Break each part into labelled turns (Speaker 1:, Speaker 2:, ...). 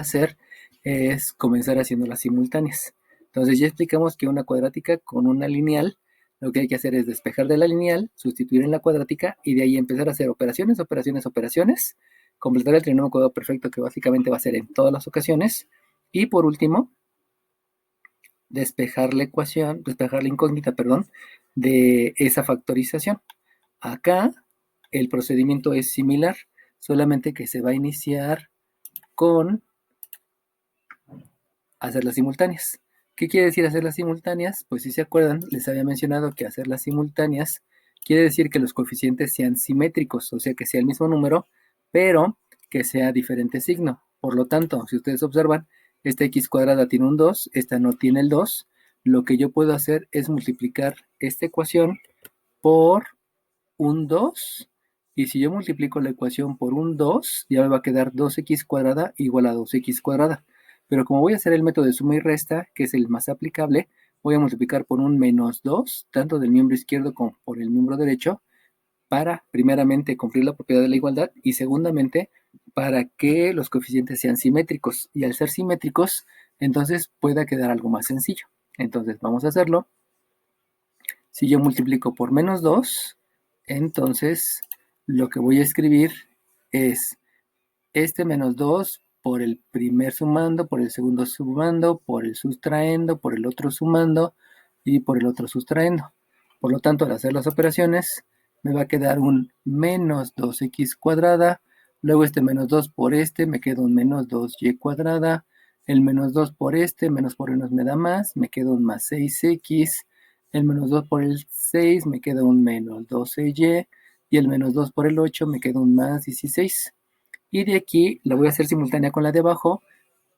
Speaker 1: hacer es comenzar haciendo las simultáneas. Entonces ya explicamos que una cuadrática con una lineal, lo que hay que hacer es despejar de la lineal, sustituir en la cuadrática y de ahí empezar a hacer operaciones, operaciones, operaciones, completar el trinomio cuadrado perfecto que básicamente va a ser en todas las ocasiones y por último despejar la ecuación, despejar la incógnita, perdón, de esa factorización. Acá el procedimiento es similar, solamente que se va a iniciar con hacer las simultáneas. ¿Qué quiere decir hacer las simultáneas? Pues si se acuerdan, les había mencionado que hacer las simultáneas quiere decir que los coeficientes sean simétricos, o sea que sea el mismo número, pero que sea diferente signo. Por lo tanto, si ustedes observan, esta x cuadrada tiene un 2, esta no tiene el 2. Lo que yo puedo hacer es multiplicar esta ecuación por un 2. Y si yo multiplico la ecuación por un 2, ya me va a quedar 2x cuadrada igual a 2x cuadrada. Pero como voy a hacer el método de suma y resta, que es el más aplicable, voy a multiplicar por un menos 2, tanto del miembro izquierdo como por el miembro derecho, para primeramente cumplir la propiedad de la igualdad y segundamente para que los coeficientes sean simétricos. Y al ser simétricos, entonces pueda quedar algo más sencillo. Entonces vamos a hacerlo. Si yo multiplico por menos 2, entonces lo que voy a escribir es este menos 2 por el primer sumando, por el segundo sumando, por el sustraendo, por el otro sumando y por el otro sustraendo. Por lo tanto, al hacer las operaciones, me va a quedar un menos 2x cuadrada. Luego este menos 2 por este, me queda un menos 2y cuadrada. El menos 2 por este, menos por menos me da más, me queda un más 6x. El menos 2 por el 6 me queda un menos 12y. Y el menos 2 por el 8 me queda un más 16. Y de aquí la voy a hacer simultánea con la de abajo,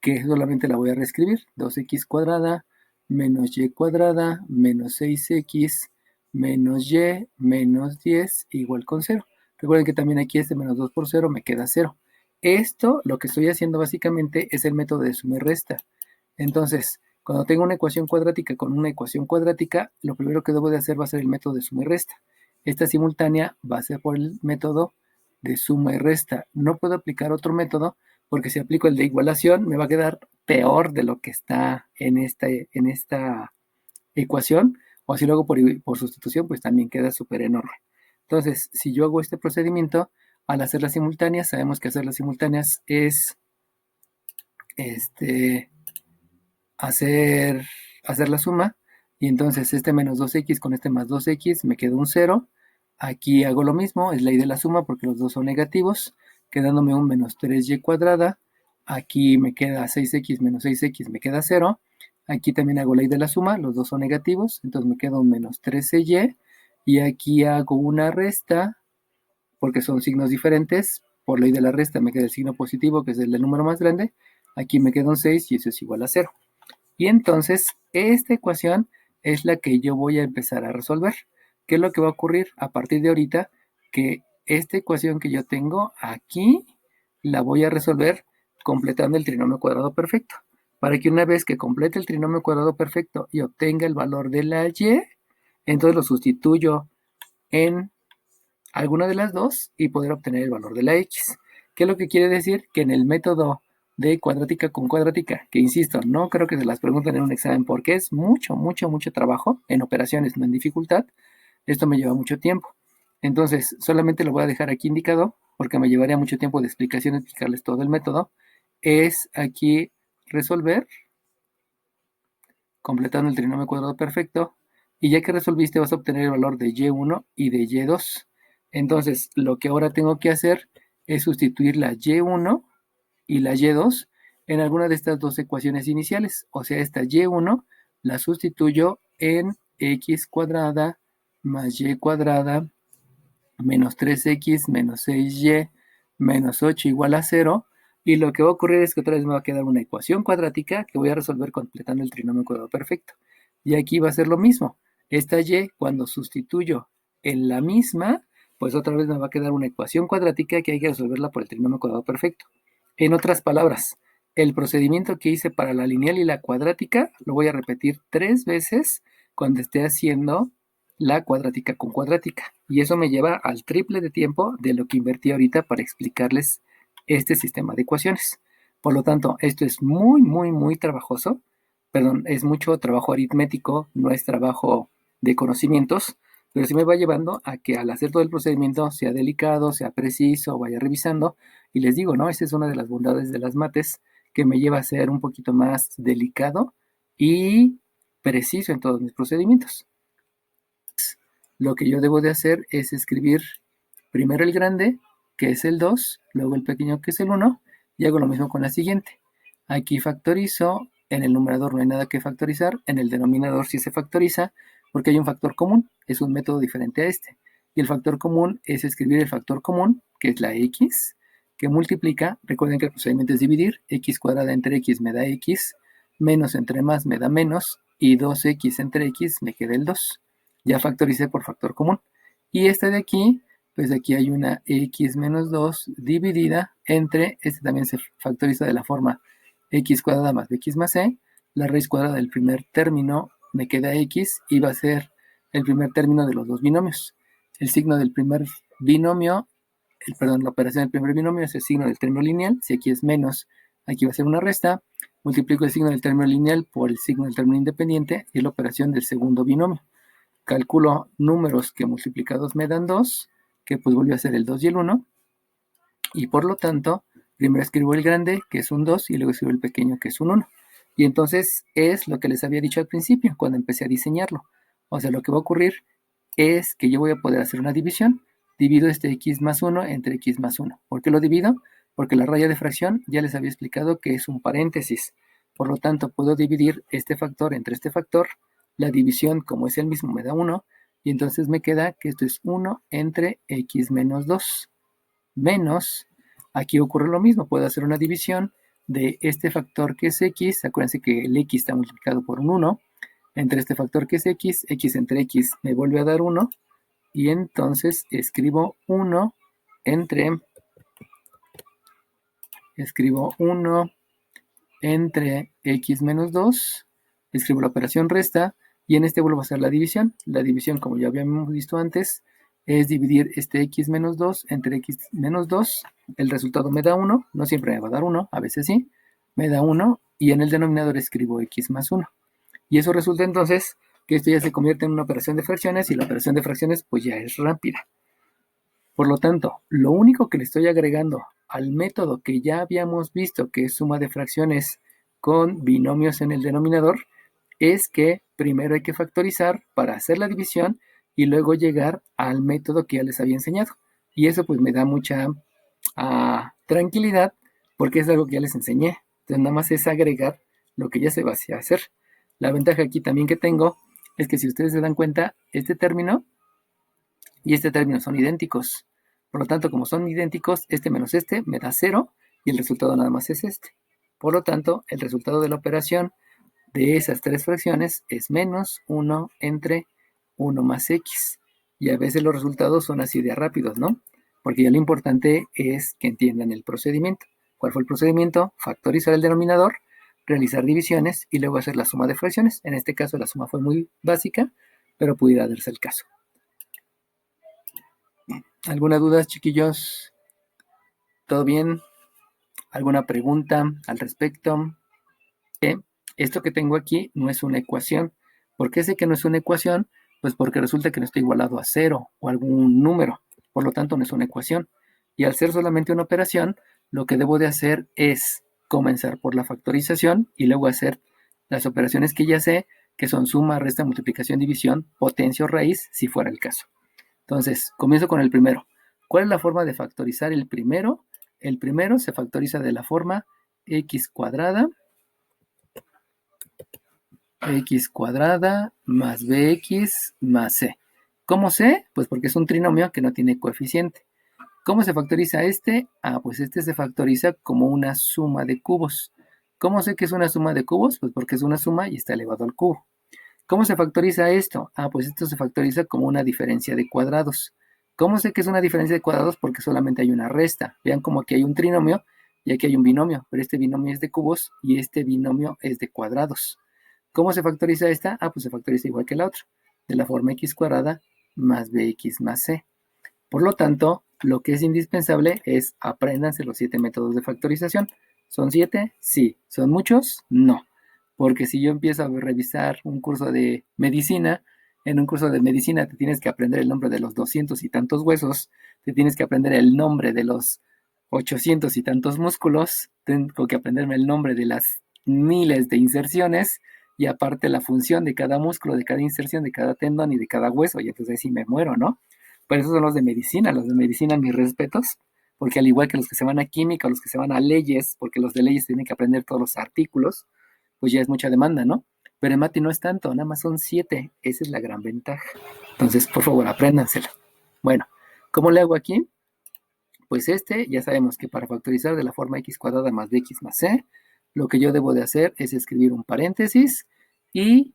Speaker 1: que solamente la voy a reescribir. 2x cuadrada menos y cuadrada menos 6x menos y menos 10 igual con 0. Recuerden que también aquí este menos 2 por 0 me queda 0. Esto lo que estoy haciendo básicamente es el método de suma y resta. Entonces, cuando tengo una ecuación cuadrática con una ecuación cuadrática, lo primero que debo de hacer va a ser el método de suma y resta. Esta simultánea va a ser por el método de suma y resta. No puedo aplicar otro método porque si aplico el de igualación me va a quedar peor de lo que está en esta ecuación, o si lo hago por sustitución, pues también queda súper enorme. Entonces, si yo hago este procedimiento, al hacer las simultáneas, sabemos que hacer las simultáneas es hacer la suma, y entonces este menos 2x con este más 2x me queda un 0. Aquí hago lo mismo, es ley de la suma porque los dos son negativos, quedándome un menos 3y cuadrada. Aquí me queda 6x menos 6x, me queda 0. Aquí también hago ley de la suma, los dos son negativos, entonces me queda un menos 13y. Y aquí hago una resta, porque son signos diferentes. Por ley de la resta me queda el signo positivo, que es el del número más grande. Aquí me queda un 6 y eso es igual a 0. Y entonces esta ecuación es la que yo voy a empezar a resolver. ¿Qué es lo que va a ocurrir a partir de ahorita? Que esta ecuación que yo tengo aquí la voy a resolver completando el trinomio cuadrado perfecto. Para que una vez que complete el trinomio cuadrado perfecto y obtenga el valor de la y, entonces lo sustituyo en alguna de las dos y poder obtener el valor de la x. ¿Qué es lo que quiere decir? Que en el método de cuadrática con cuadrática, que insisto, no creo que se las pregunten en un examen porque es mucho, mucho, mucho trabajo en operaciones, no en dificultad. Esto me lleva mucho tiempo. Entonces, solamente lo voy a dejar aquí indicado porque me llevaría mucho tiempo de explicación explicarles todo el método. Es aquí resolver, completando el trinomio cuadrado perfecto, y ya que resolviste vas a obtener el valor de y1 y de y2. Entonces, lo que ahora tengo que hacer es sustituir la y1 y la y2 en alguna de estas dos ecuaciones iniciales. O sea, esta y1 la sustituyo en x cuadrada más y cuadrada menos 3x menos 6y menos 8 igual a 0. Y lo que va a ocurrir es que otra vez me va a quedar una ecuación cuadrática que voy a resolver completando el trinomio cuadrado perfecto. Y aquí va a ser lo mismo. Esta y, cuando sustituyo en la misma, pues otra vez me va a quedar una ecuación cuadrática que hay que resolverla por el trinomio cuadrado perfecto. En otras palabras, el procedimiento que hice para la lineal y la cuadrática lo voy a repetir 3 veces cuando esté haciendo la cuadrática con cuadrática. Y eso me lleva al triple de tiempo de lo que invertí ahorita para explicarles este sistema de ecuaciones. Por lo tanto, esto es muy, muy, muy trabajoso. Perdón, es mucho trabajo aritmético, no es trabajo de conocimientos, pero sí me va llevando a que al hacer todo el procedimiento sea delicado, sea preciso, vaya revisando. Y les digo, ¿no? Esa es una de las bondades de las mates que me lleva a ser un poquito más delicado y preciso en todos mis procedimientos. Lo que yo debo de hacer es escribir primero el grande, que es el 2, luego el pequeño, que es el 1, y hago lo mismo con la siguiente. Aquí factorizo, en el numerador no hay nada que factorizar, en el denominador sí se factoriza, porque hay un factor común, es un método diferente a este. Y el factor común es escribir el factor común, que es la x, que multiplica, recuerden que el procedimiento es dividir, x cuadrada entre x me da x, menos entre más me da menos, y 2x entre x me queda el 2. Ya factoricé por factor común. Y esta de aquí, pues aquí hay una x menos 2 dividida entre, este también se factoriza de la forma x cuadrada más bx más c, la raíz cuadrada del primer término me queda x y va a ser el primer término de los dos binomios. El signo del primer binomio, la operación del primer binomio es el signo del término lineal, si aquí es menos, aquí va a ser una resta, multiplico el signo del término lineal por el signo del término independiente y la operación del segundo binomio. Calculo números que multiplicados me dan 2, que pues volvió a ser el 2 y el 1, y por lo tanto, primero escribo el grande, que es un 2, y luego escribo el pequeño, que es un 1. Y entonces es lo que les había dicho al principio, cuando empecé a diseñarlo. O sea, lo que va a ocurrir es que yo voy a poder hacer una división. Divido este x más 1 entre x más 1. ¿Por qué lo divido? Porque la raya de fracción ya les había explicado que es un paréntesis. Por lo tanto, puedo dividir este factor entre este factor. La división, como es el mismo, me da 1. Y entonces me queda que esto es 1 entre x menos 2. Menos, aquí ocurre lo mismo, puedo hacer una división de este factor que es x, acuérdense que el x está multiplicado por un 1, entre este factor que es x, x entre x me vuelve a dar 1, y entonces escribo 1 entre, x menos 2, escribo la operación resta, y en este vuelvo a hacer la división. La división, como ya habíamos visto antes, es dividir este x menos 2 entre x menos 2. El resultado me da 1, no siempre me va a dar 1, a veces sí, me da 1, y en el denominador escribo x más 1. Y eso resulta entonces que esto ya se convierte en una operación de fracciones, y la operación de fracciones pues ya es rápida. Por lo tanto, lo único que le estoy agregando al método que ya habíamos visto, que es suma de fracciones con binomios en el denominador, es que primero hay que factorizar para hacer la división y luego llegar al método que ya les había enseñado. Y eso pues me da mucha tranquilidad, porque es algo que ya les enseñé. Entonces nada más es agregar lo que ya se va a hacer. La ventaja aquí también que tengo es que si ustedes se dan cuenta, este término y este término son idénticos. Por lo tanto, como son idénticos, este menos este me da 0 y el resultado nada más es este. Por lo tanto, el resultado de la operación de esas tres fracciones es menos 1 entre 1 más x. Y a veces los resultados son así de rápidos, ¿no? Porque ya lo importante es que entiendan el procedimiento. ¿Cuál fue el procedimiento? Factorizar el denominador, realizar divisiones y luego hacer la suma de fracciones. En este caso la suma fue muy básica, pero pudiera darse el caso. ¿Alguna duda, chiquillos? ¿Todo bien? ¿Alguna pregunta al respecto? Esto que tengo aquí no es una ecuación. ¿Por qué sé que no es una ecuación? Pues porque resulta que no está igualado a 0 o algún número. Por lo tanto, no es una ecuación. Y al ser solamente una operación, lo que debo de hacer es comenzar por la factorización y luego hacer las operaciones que ya sé, que son suma, resta, multiplicación, división, potencia o raíz, si fuera el caso. Entonces, comienzo con el primero. ¿Cuál es la forma de factorizar el primero? El primero se factoriza de la forma x cuadrada más bx más c. ¿Cómo sé? Pues porque es un trinomio que no tiene coeficiente. ¿Cómo se factoriza este? Pues este se factoriza como una suma de cubos. ¿Cómo sé que es una suma de cubos? Pues porque es una suma y está elevado al cubo. ¿Cómo se factoriza esto? Pues esto se factoriza como una diferencia de cuadrados. ¿Cómo sé que es una diferencia de cuadrados? Porque solamente hay una resta. Vean como aquí hay un trinomio y aquí hay un binomio, pero este binomio es de cubos y este binomio es de cuadrados. ¿Cómo se factoriza esta? Pues se factoriza igual que la otra, de la forma x cuadrada más bx más c. Por lo tanto, lo que es indispensable es apréndanse los 7 métodos de factorización. ¿Son 7? Sí. ¿Son muchos? No. Porque si yo empiezo a revisar un curso de medicina, en un curso de medicina te tienes que aprender el nombre de los 200 y tantos huesos, te tienes que aprender el nombre de los 800 y tantos músculos, tengo que aprenderme el nombre de las miles de inserciones y aparte la función de cada músculo, de cada inserción, de cada tendón y de cada hueso, y entonces ahí sí me muero, ¿no? Pero esos son los de medicina, mis respetos, porque al igual que los que se van a química o los que se van a leyes, porque los de leyes tienen que aprender todos los artículos, pues ya es mucha demanda, ¿no? Pero en Mati no es tanto, nada más son 7, esa es la gran ventaja. Entonces, por favor, apréndansela. Bueno, ¿cómo le hago aquí? Pues ya sabemos que para factorizar de la forma x cuadrada más bx más c, lo que yo debo de hacer es escribir un paréntesis y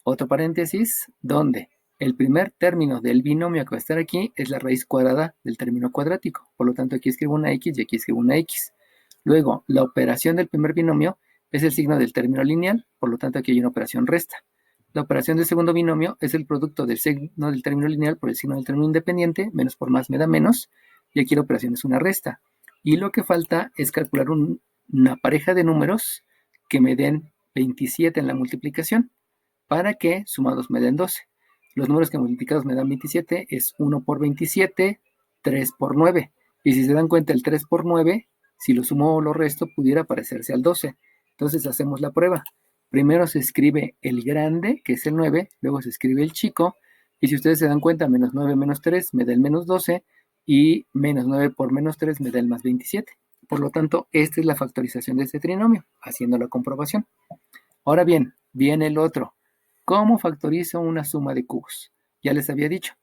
Speaker 1: otro paréntesis donde el primer término del binomio que va a estar aquí es la raíz cuadrada del término cuadrático. Por lo tanto, aquí escribo una x y aquí escribo una x. Luego, la operación del primer binomio es el signo del término lineal, por lo tanto aquí hay una operación resta. La operación del segundo binomio es el producto del signo del término lineal por el signo del término independiente, menos por más me da menos, y aquí la operación es una resta. Y lo que falta es calcular una pareja de números que me den 27 en la multiplicación, para que sumados me den 12. Los números que multiplicados me dan 27 es 1 por 27, 3 por 9. Y si se dan cuenta, el 3 por 9, si lo sumo o lo resto, pudiera parecerse al 12. Entonces hacemos la prueba. Primero se escribe el grande, que es el 9, luego se escribe el chico, y si ustedes se dan cuenta, menos 9 menos 3 me da el menos 12, y menos 9 por menos 3 me da el más 27. Por lo tanto, esta es la factorización de este trinomio, haciendo la comprobación. Ahora bien, viene el otro. ¿Cómo factorizo una suma de cubos? Ya les había dicho,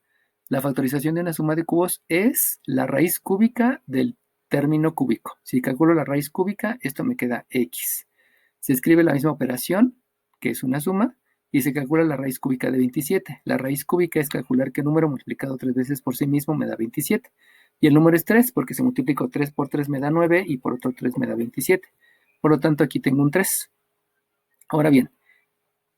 Speaker 1: la factorización de una suma de cubos es la raíz cúbica del término cúbico. Si calculo la raíz cúbica, esto me queda x. Se escribe la misma operación, que es una suma, y se calcula la raíz cúbica de 27. La raíz cúbica es calcular qué número multiplicado 3 veces por sí mismo me da 27. Y el número es 3, porque si multiplico 3 por 3 me da 9 y por otro 3 me da 27. Por lo tanto, aquí tengo un 3. Ahora bien,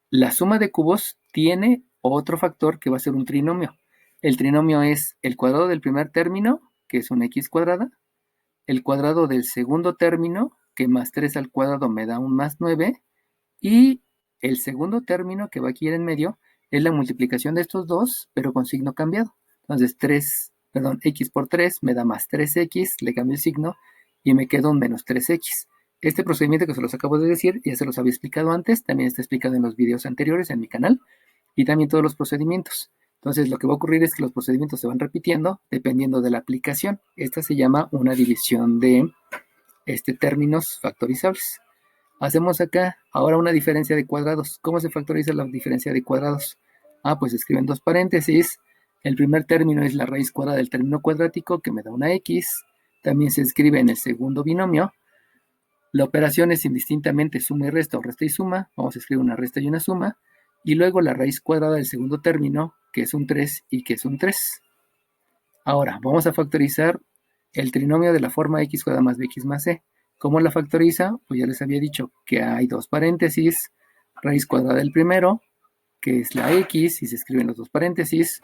Speaker 1: la suma de cubos tiene otro factor que va a ser un trinomio. El trinomio es el cuadrado del primer término, que es una x cuadrada, el cuadrado del segundo término, que más 3 al cuadrado me da un más 9, y el segundo término, que va aquí en medio, es la multiplicación de estos dos, pero con signo cambiado. Entonces, x por 3 me da más 3x, le cambio el signo, y me queda un menos 3x. Este procedimiento que se los acabo de decir, ya se los había explicado antes, también está explicado en los videos anteriores en mi canal, y también todos los procedimientos. Entonces, lo que va a ocurrir es que los procedimientos se van repitiendo dependiendo de la aplicación. Esta se llama una división de términos factorizables. Hacemos acá ahora una diferencia de cuadrados. ¿Cómo se factoriza la diferencia de cuadrados? Pues escriben dos paréntesis. El primer término es la raíz cuadrada del término cuadrático, que me da una x. También se escribe en el segundo binomio. La operación es indistintamente suma y resta o resta y suma. Vamos a escribir una resta y una suma. Y luego la raíz cuadrada del segundo término, que es un 3 y que es un 3. Ahora, vamos a factorizar el trinomio de la forma x cuadrada más bx más c. ¿Cómo la factoriza? Pues ya les había dicho que hay dos paréntesis, raíz cuadrada del primero, que es la x, y se escriben los dos paréntesis.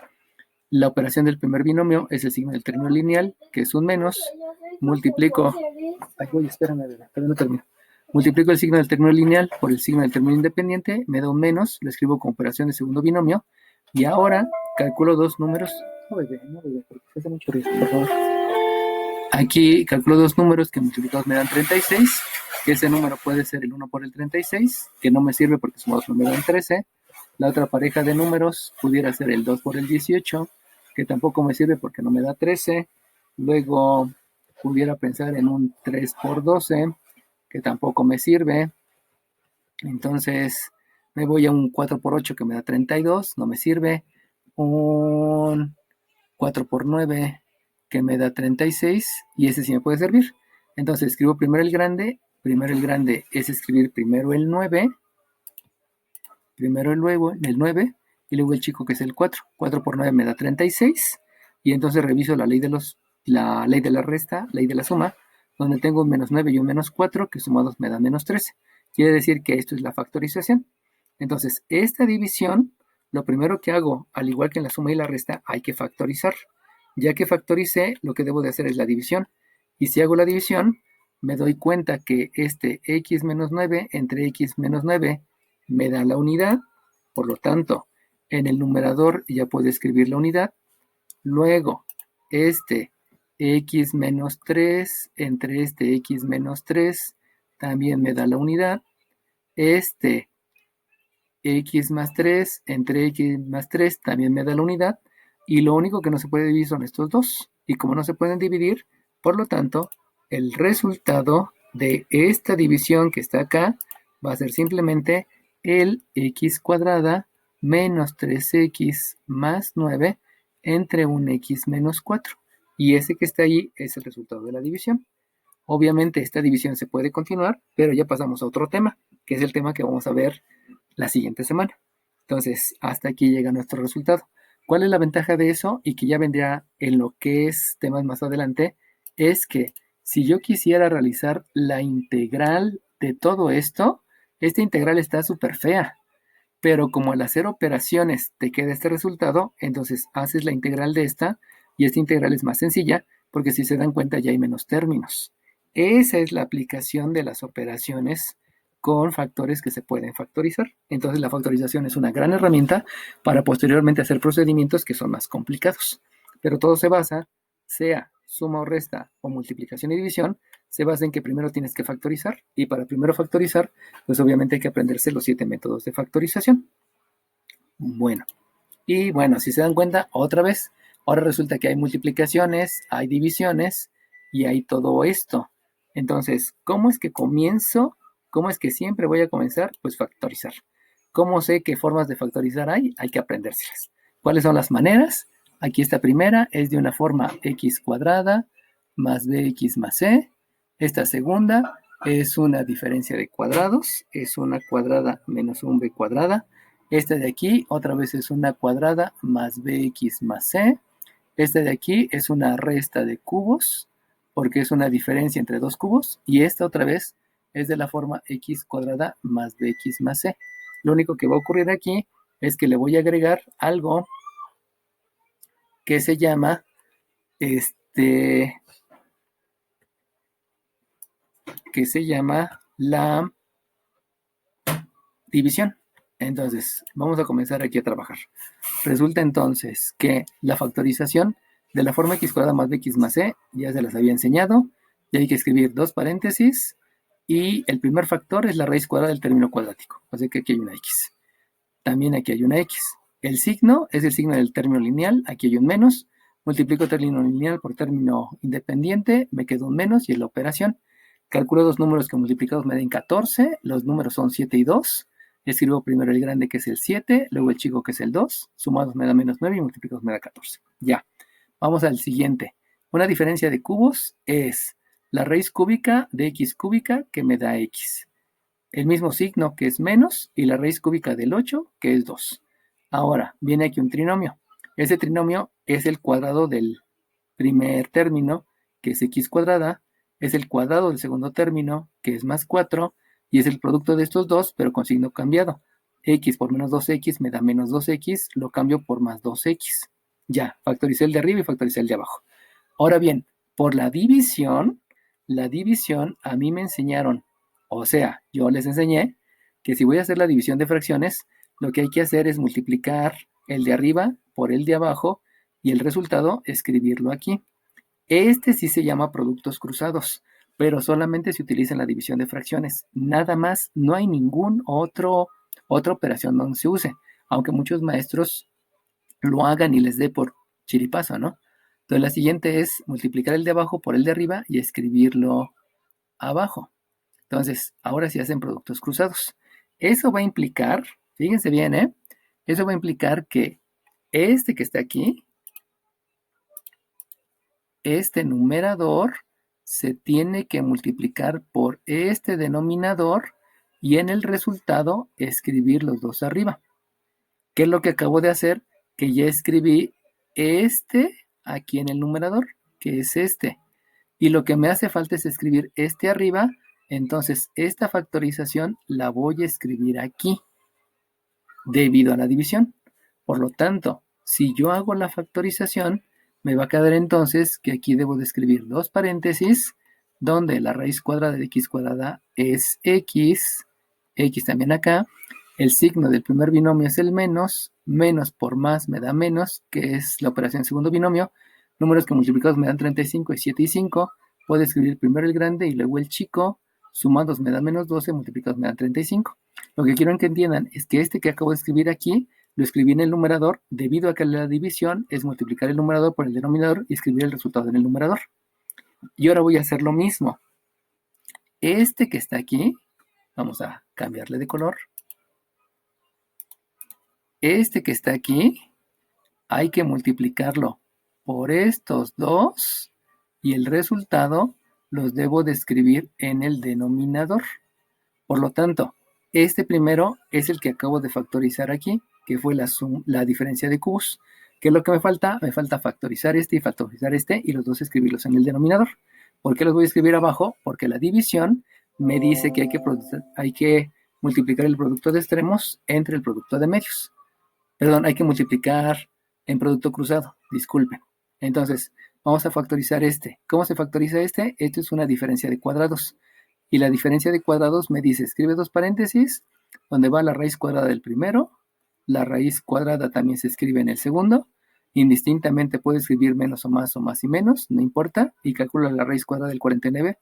Speaker 1: La operación del primer binomio es el signo del término lineal, que es un menos. Multiplico. Espérame, todavía no termino. Multiplico el signo del término lineal por el signo del término independiente, me da un menos, lo escribo como operación de segundo binomio, y ahora calculo dos números. No, bebé, porque se hace mucho ruido, por favor. Aquí calculo dos números que multiplicados me dan 36, que ese número puede ser el 1 por el 36, que no me sirve porque sumados me dan 13. La otra pareja de números pudiera ser el 2 por el 18, que tampoco me sirve porque no me da 13. Luego pudiera pensar en un 3 por 12, que tampoco me sirve. Entonces me voy a un 4 por 8 que me da 32, no me sirve. Un 4 por 9 que me da 36 y ese sí me puede servir. Entonces escribo primero el grande. Primero el grande es escribir primero el 9, primero el 9 y luego el chico, que es el 4. 4 por 9 me da 36 y entonces reviso la ley de la resta, ley de la suma, donde tengo un menos 9 y un menos 4 que sumados me da menos 13. Quiere decir que esto es la factorización. Entonces, esta división, lo primero que hago, al igual que en la suma y la resta, hay que factorizar. Ya que factoricé, lo que debo de hacer es la división. Y si hago la división, me doy cuenta que este x menos 9 entre x menos 9 me da la unidad. Por lo tanto, en el numerador ya puedo escribir la unidad. Luego, este x menos 3 entre este x menos 3 también me da la unidad. Este x más 3 entre x más 3 también me da la unidad. Y lo único que no se puede dividir son estos dos. Y como no se pueden dividir, por lo tanto, el resultado de esta división que está acá va a ser simplemente el x cuadrada menos 3x más 9 entre un x menos 4. Y ese que está ahí es el resultado de la división. Obviamente esta división se puede continuar, pero ya pasamos a otro tema, que es el tema que vamos a ver la siguiente semana. Entonces, hasta aquí llega nuestro resultado. ¿Cuál es la ventaja de eso? Y que ya vendrá en lo que es temas más adelante, es que si yo quisiera realizar la integral de todo esto, esta integral está súper fea, pero como al hacer operaciones te queda este resultado, entonces haces la integral de esta y esta integral es más sencilla porque si se dan cuenta ya hay menos términos. Esa es la aplicación de las operaciones con factores que se pueden factorizar. Entonces la factorización es una gran herramienta para posteriormente hacer procedimientos que son más complicados. Pero todo se basa, sea suma o resta o multiplicación y división, se basa en que primero tienes que factorizar y para primero factorizar, pues obviamente hay que aprenderse los 7 métodos de factorización. Bueno, y bueno, si se dan cuenta, otra vez, ahora resulta que hay multiplicaciones, hay divisiones y hay todo esto. Entonces, ¿cómo es que comienzo? ¿Cómo es que siempre voy a comenzar? Pues factorizar. ¿Cómo sé qué formas de factorizar hay? Hay que aprendérselas. ¿Cuáles son las maneras? Aquí esta primera es de una forma x cuadrada más bx más c. Esta segunda es una diferencia de cuadrados, es una cuadrada menos un b cuadrada. Esta de aquí otra vez es una cuadrada más bx más c. Esta de aquí es una resta de cubos, porque es una diferencia entre dos cubos. Y esta otra vez es de la forma x cuadrada más bx más c. Lo único que va a ocurrir aquí es que le voy a agregar algo que se llama la división. Entonces, vamos a comenzar aquí a trabajar. Resulta entonces que la factorización de la forma x cuadrada más bx más c ya se las había enseñado. Y hay que escribir dos paréntesis y el primer factor es la raíz cuadrada del término cuadrático. O sea que aquí hay una x. También aquí hay una x. El signo es el signo del término lineal. Aquí hay un menos. Multiplico término lineal por término independiente. Me queda un menos y es la operación. Calculo dos números que multiplicados me den 14. Los números son 7 y 2. Escribo primero el grande que es el 7, luego el chico que es el 2. Sumados me da menos 9 y multiplicados me da 14. Ya. Vamos al siguiente. Una diferencia de cubos es la raíz cúbica de x cúbica que me da x. El mismo signo que es menos y la raíz cúbica del 8 que es 2. Ahora, viene aquí un trinomio. Ese trinomio es el cuadrado del primer término, que es x cuadrada, es el cuadrado del segundo término, que es más 4, y es el producto de estos dos, pero con signo cambiado. X por menos 2x me da menos 2x, lo cambio por más 2x. Ya, factoricé el de arriba y factoricé el de abajo. Ahora bien, por la división a mí me enseñaron, o sea, yo les enseñé que si voy a hacer la división de fracciones, lo que hay que hacer es multiplicar el de arriba por el de abajo y el resultado escribirlo aquí. Este sí se llama productos cruzados, pero solamente se utiliza en la división de fracciones. Nada más, no hay ninguna otra operación donde se use, aunque muchos maestros lo hagan y les dé por chiripazo, ¿no? Entonces la siguiente es multiplicar el de abajo por el de arriba y escribirlo abajo. Entonces, ahora sí hacen productos cruzados. Eso va a implicar, fíjense bien, ¿eh? Eso va a implicar que este que está aquí, este numerador se tiene que multiplicar por este denominador y en el resultado escribir los dos arriba. ¿Qué es lo que acabo de hacer? Que ya escribí este aquí en el numerador, que es este. Y lo que me hace falta es escribir este arriba. Entonces, esta factorización la voy a escribir aquí, debido a la división. Por lo tanto, si yo hago la factorización, me va a quedar entonces que aquí debo de escribir dos paréntesis donde la raíz cuadrada de x cuadrada es x, x también acá, el signo del primer binomio es el menos, menos por más me da menos, que es la operación del segundo binomio, números que multiplicados me dan 35 y 7 y 5, puedo escribir primero el grande y luego el chico, sumados me dan menos 12, multiplicados me dan 35. Lo que quiero que entiendan es que este que acabo de escribir aquí, lo escribí en el numerador, debido a que la división es multiplicar el numerador por el denominador y escribir el resultado en el numerador. Y ahora voy a hacer lo mismo. Este que está aquí, vamos a cambiarle de color. Este que está aquí, hay que multiplicarlo por estos dos y el resultado los debo de escribir en el denominador. Por lo tanto, este primero es el que acabo de factorizar aquí, que fue la diferencia de cubos. ¿Qué es lo que me falta? Me falta factorizar este y factorizar este y los dos escribirlos en el denominador. ¿Por qué los voy a escribir abajo? Porque la división me dice que hay que multiplicar el producto de extremos entre el producto de medios. Perdón, hay que multiplicar en producto cruzado, disculpen. Entonces, vamos a factorizar este. ¿Cómo se factoriza este? Esto es una diferencia de cuadrados. Y la diferencia de cuadrados me dice, escribe dos paréntesis, donde va la raíz cuadrada del primero, la raíz cuadrada también se escribe en el segundo, indistintamente puedo escribir menos o más y menos, no importa, y calculo la raíz cuadrada del 49,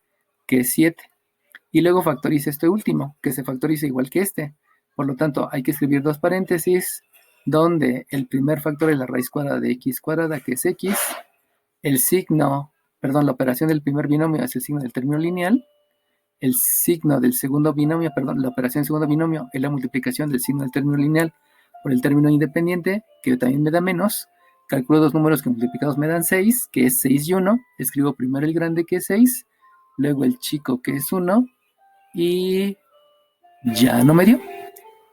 Speaker 1: que es 7. Y luego factoriza este último, que se factoriza igual que este. Por lo tanto, hay que escribir dos paréntesis, donde el primer factor es la raíz cuadrada de x cuadrada, que es x, el signo, perdón, la operación del primer binomio es el signo del término lineal, el signo del segundo binomio, perdón, la operación del segundo binomio es la multiplicación del signo del término lineal por el término independiente, que también me da menos. Calculo dos números que multiplicados me dan 6, que es 6 y 1. Escribo primero el grande, que es 6, luego el chico, que es 1, y ya no me dio.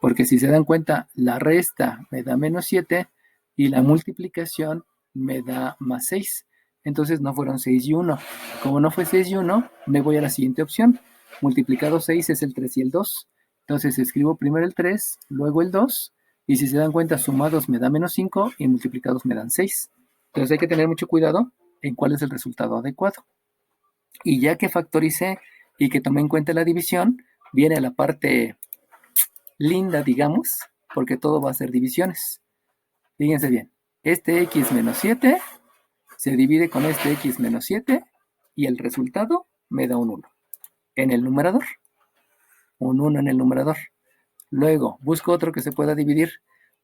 Speaker 1: Porque si se dan cuenta, la resta me da menos 7 y la multiplicación me da más 6. Entonces no fueron 6 y 1. Como no fue 6 y 1, me voy a la siguiente opción. Multiplicado 6 es el 3 y el 2. Entonces escribo primero el 3, luego el 2. Y si se dan cuenta, sumados me da menos 5 y multiplicados me dan 6. Entonces hay que tener mucho cuidado en cuál es el resultado adecuado. Y ya que factoricé y que tomé en cuenta la división, viene la parte linda, digamos, porque todo va a ser divisiones. Fíjense bien, este x menos 7 se divide con este x menos 7 y el resultado me da un 1 en el numerador. Un 1 en el numerador. Luego, busco otro que se pueda dividir.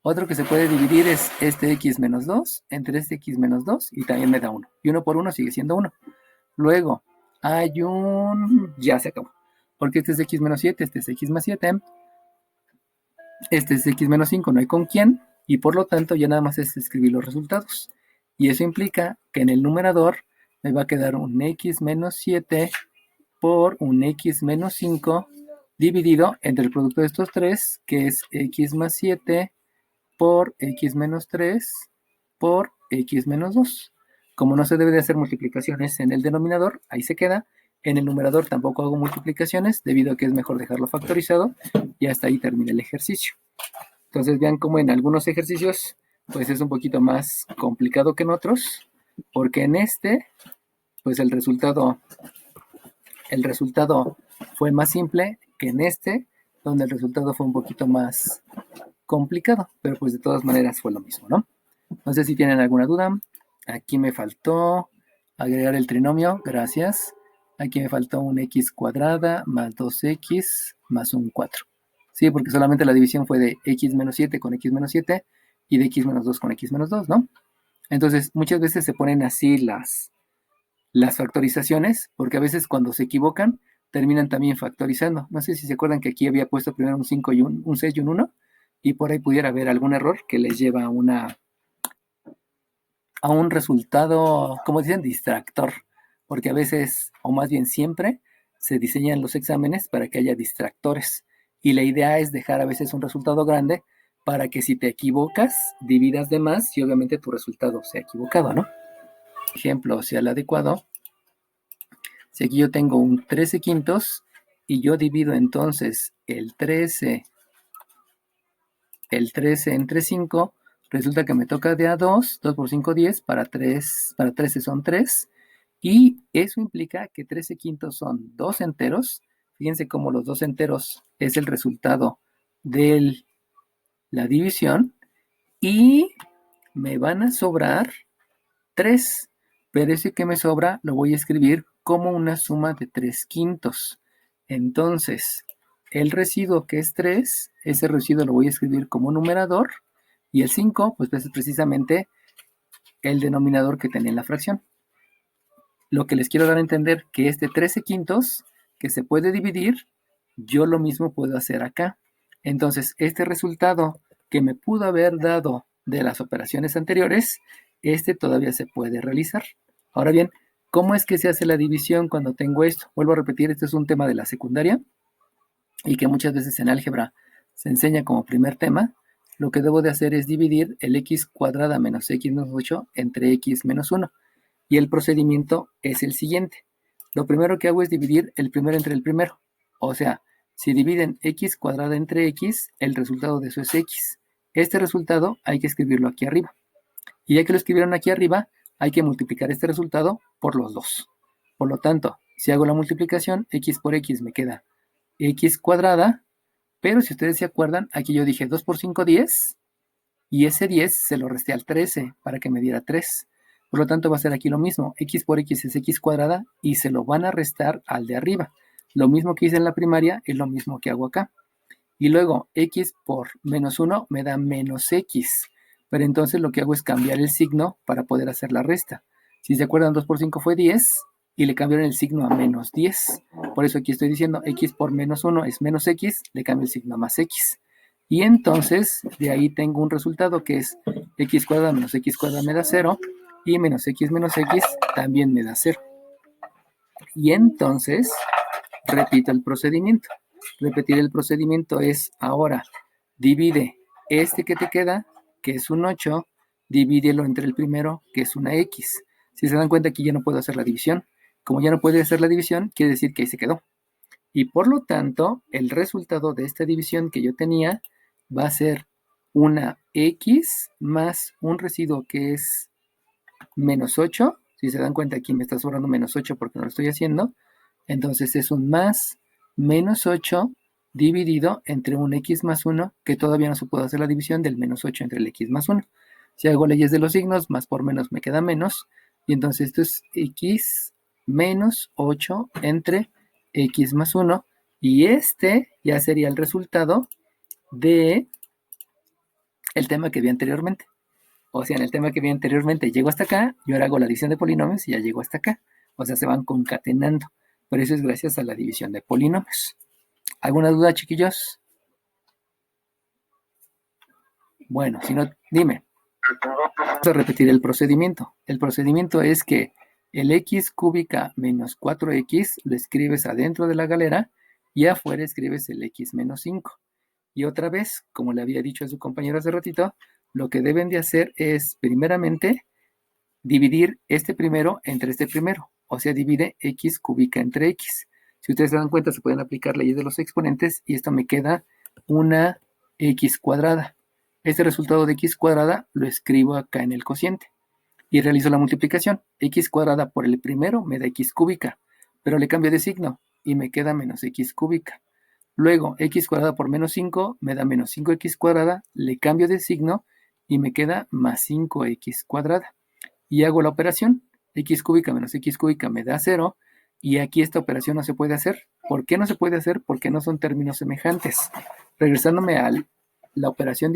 Speaker 1: Otro que se puede dividir es este x menos 2 entre este x menos 2 y también me da 1. Y 1 por 1 sigue siendo 1. Luego, hay un... ya se acabó. Porque este es x menos 7, este es x más 7. Este es x menos 5, no hay con quién, y por lo tanto ya nada más es escribir los resultados. Y eso implica que en el numerador me va a quedar un x menos 7 por un x menos 5 dividido entre el producto de estos tres, que es x más 7 por x menos 3 por x menos 2. Como no se debe de hacer multiplicaciones en el denominador, ahí se queda. En el numerador tampoco hago multiplicaciones, debido a que es mejor dejarlo factorizado, y hasta ahí termina el ejercicio. Entonces vean cómo en algunos ejercicios pues es un poquito más complicado que en otros, porque en este pues el resultado fue más simple que en este, donde el resultado fue un poquito más complicado, pero pues de todas maneras fue lo mismo, ¿no? No sé si tienen alguna duda. Aquí me faltó agregar el trinomio, gracias. Aquí me faltó un x cuadrada más 2x más un 4. Sí, porque solamente la división fue de x menos 7 con x menos 7 y de x menos 2 con x menos 2, ¿no? Entonces, muchas veces se ponen así las factorizaciones, porque a veces cuando se equivocan, terminan también factorizando. No sé si se acuerdan que aquí había puesto primero un 5 y un 6 y un 1, y por ahí pudiera haber algún error que les lleva a un resultado, como dicen, distractor, porque a veces, o más bien siempre, se diseñan los exámenes para que haya distractores, y la idea es dejar a veces un resultado grande para que si te equivocas, dividas de más y obviamente tu resultado sea equivocado, ¿no? Ejemplo, sea el adecuado. Si aquí yo tengo un 13 quintos y yo divido entonces el 13 entre 5, resulta que me toca de a 2, 2 por 5, 10, para 13 son 3, Y eso implica que 13 quintos son dos enteros. Fíjense cómo los dos enteros es el resultado de la división. Y me van a sobrar 3. Pero ese que me sobra lo voy a escribir como una suma de 3 quintos. Entonces, el residuo que es 3, ese residuo lo voy a escribir como numerador. Y el 5, pues es precisamente el denominador que tenía en la fracción. Lo que les quiero dar a entender que este 13 quintos que se puede dividir, yo lo mismo puedo hacer acá. Entonces, este resultado que me pudo haber dado de las operaciones anteriores, este todavía se puede realizar. Ahora bien, ¿cómo es que se hace la división cuando tengo esto? Vuelvo a repetir, este es un tema de la secundaria y que muchas veces en álgebra se enseña como primer tema. Lo que debo de hacer es dividir el x cuadrada menos x menos 8 entre x menos 1. Y el procedimiento es el siguiente. Lo primero que hago es dividir el primero entre el primero. O sea, si dividen x cuadrada entre x, el resultado de eso es x. Este resultado hay que escribirlo aquí arriba. Y ya que lo escribieron aquí arriba, hay que multiplicar este resultado por los dos. Por lo tanto, si hago la multiplicación, x por x me queda x cuadrada, pero si ustedes se acuerdan, aquí yo dije 2 por 5, 10, y ese 10 se lo resté al 13 para que me diera 3. Por lo tanto, va a ser aquí lo mismo. X por x es x cuadrada y se lo van a restar al de arriba. Lo mismo que hice en la primaria es lo mismo que hago acá. Y luego, x por menos 1 me da menos x. Pero entonces lo que hago es cambiar el signo para poder hacer la resta. Si se acuerdan, 2 por 5 fue 10 y le cambiaron el signo a menos 10. Por eso aquí estoy diciendo x por menos 1 es menos x, le cambio el signo a más x. Y entonces de ahí tengo un resultado que es x cuadrada menos x cuadrada me da 0 y menos x también me da 0. Y entonces repito el procedimiento. Repetir el procedimiento es ahora divide este que te queda, que es un 8, divídelo entre el primero, que es una x. Si se dan cuenta, aquí ya no puedo hacer la división. Como ya no puedo hacer la división, quiere decir que ahí se quedó. Y por lo tanto, el resultado de esta división que yo tenía va a ser una x más un residuo que es menos 8. Si se dan cuenta, aquí me está sobrando menos 8 porque no lo estoy haciendo. Entonces es un más menos 8 dividido entre un x más 1, que todavía no se puede hacer la división del menos 8 entre el x más 1. Si hago leyes de los signos, más por menos me queda menos. Y entonces esto es x menos 8 entre x más 1. Y este ya sería el resultado de el tema que vi anteriormente. O sea, en el tema que vi anteriormente llego hasta acá, y ahora hago la división de polinomios y ya llego hasta acá. O sea, se van concatenando. Por eso es gracias a la división de polinomios. ¿Alguna duda, chiquillos? Bueno, si no, dime. Vamos a repetir el procedimiento. El procedimiento es que el x cúbica menos 4x lo escribes adentro de la galera y afuera escribes el x menos 5. Y otra vez, como le había dicho a su compañero hace ratito, lo que deben de hacer es, primeramente, dividir este primero entre este primero. O sea, divide x cúbica entre x. Si ustedes se dan cuenta, se pueden aplicar leyes de los exponentes y esto me queda una x cuadrada. Este resultado de x cuadrada lo escribo acá en el cociente y realizo la multiplicación. X cuadrada por el primero me da x cúbica, pero le cambio de signo y me queda menos x cúbica. Luego, x cuadrada por menos 5 me da menos 5x cuadrada, le cambio de signo y me queda más 5x cuadrada. Y hago la operación, x cúbica menos x cúbica me da 0, y aquí esta operación no se puede hacer. ¿Por qué no se puede hacer? Porque no son términos semejantes. Regresándome a la operación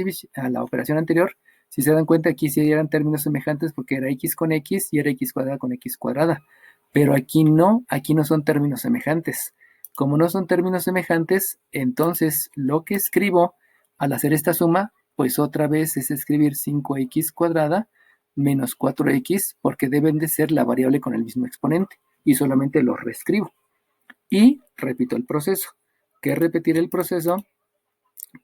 Speaker 1: anterior, si se dan cuenta, aquí sí eran términos semejantes porque era x con x y era x cuadrada con x cuadrada. Pero aquí no son términos semejantes. Como no son términos semejantes, entonces lo que escribo al hacer esta suma, pues otra vez es escribir 5x cuadrada menos 4x porque deben de ser la variable con el mismo exponente y solamente lo reescribo. Y repito el proceso. ¿Qué es repetir el proceso?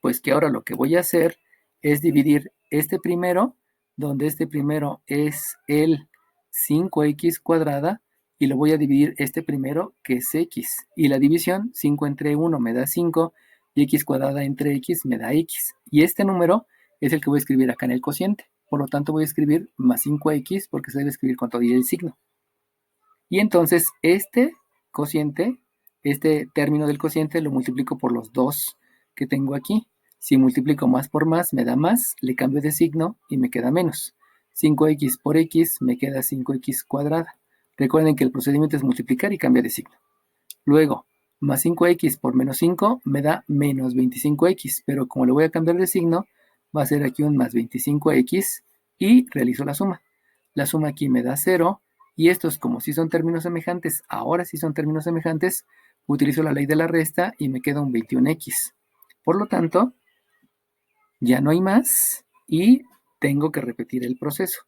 Speaker 1: Pues que ahora lo que voy a hacer es dividir este primero, donde este primero es el 5x cuadrada, y lo voy a dividir este primero que es x. Y la división, 5 entre 1 me da 5, y x cuadrada entre x me da x. Y este número es el que voy a escribir acá en el cociente. Por lo tanto voy a escribir más 5x porque se debe escribir con todo y el signo. Y entonces este cociente, este término del cociente lo multiplico por los 2 que tengo aquí. Si multiplico más por más, me da más, le cambio de signo y me queda menos. 5x por x me queda 5x cuadrada. Recuerden que el procedimiento es multiplicar y cambiar de signo. Luego, más 5x por menos 5 me da menos 25x, pero como le voy a cambiar de signo, va a ser aquí un más 25x y realizo la suma. La suma aquí me da 0 y estos, como si son términos semejantes, ahora sí son términos semejantes, utilizo la ley de la resta y me queda un 21x. Por lo tanto, ya no hay más y tengo que repetir el proceso.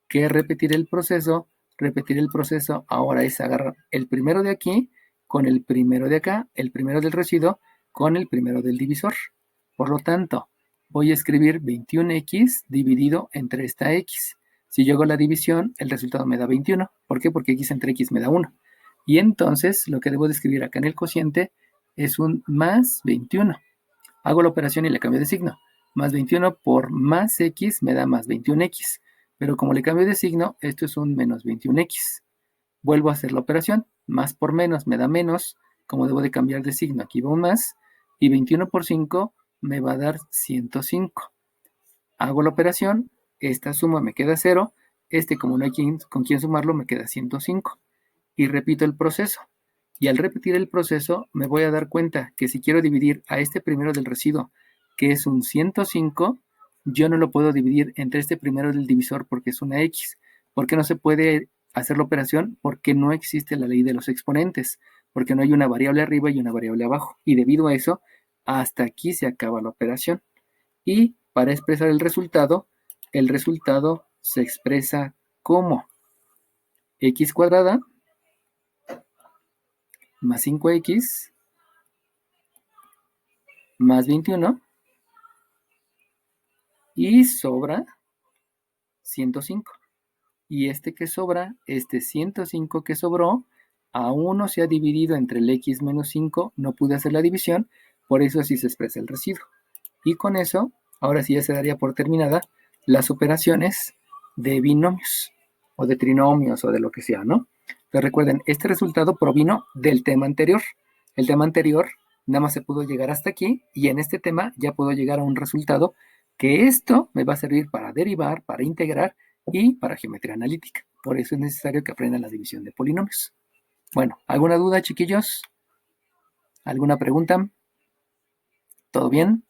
Speaker 1: ¿Qué es repetir el proceso? Repetir el proceso ahora es agarrar el primero de aquí con el primero de acá, el primero del residuo con el primero del divisor. Por lo tanto, voy a escribir 21x dividido entre esta x. Si yo hago la división, el resultado me da 21. ¿Por qué? Porque x entre x me da 1. Y entonces lo que debo de escribir acá en el cociente es un más 21. Hago la operación y le cambio de signo. Más 21 por más x me da más 21x. Pero como le cambio de signo, esto es un menos 21x. Vuelvo a hacer la operación. Más por menos me da menos. Como debo de cambiar de signo, aquí va un más. Y 21 por 5 me va a dar 105. Hago la operación. Esta suma me queda 0. Como no hay con quien sumarlo, me queda 105. Y repito el proceso. Y al repetir el proceso, me voy a dar cuenta que si quiero dividir a este primero del residuo, que es un 105, yo no lo puedo dividir entre este primero del divisor porque es una x. ¿Por qué no se puede hacer la operación? Porque no existe la ley de los exponentes, porque no hay una variable arriba y una variable abajo. Y debido a eso, hasta aquí se acaba la operación. Y para expresar el resultado se expresa como x cuadrada más 5x más 21 y sobra 105. Y que sobra, este 105 que sobró, aún no se ha dividido entre el x menos 5, no pude hacer la división, por eso así se expresa el residuo. Y con eso, ahora sí ya se daría por terminada las operaciones de binomios, o de trinomios, o de lo que sea, ¿no? Pero recuerden, este resultado provino del tema anterior. El tema anterior nada más se pudo llegar hasta aquí, y en este tema ya puedo llegar a un resultado que esto me va a servir para derivar, para integrar y para geometría analítica. Por eso es necesario que aprendan la división de polinomios. Bueno, ¿alguna duda, chiquillos? ¿Alguna pregunta? ¿Todo bien?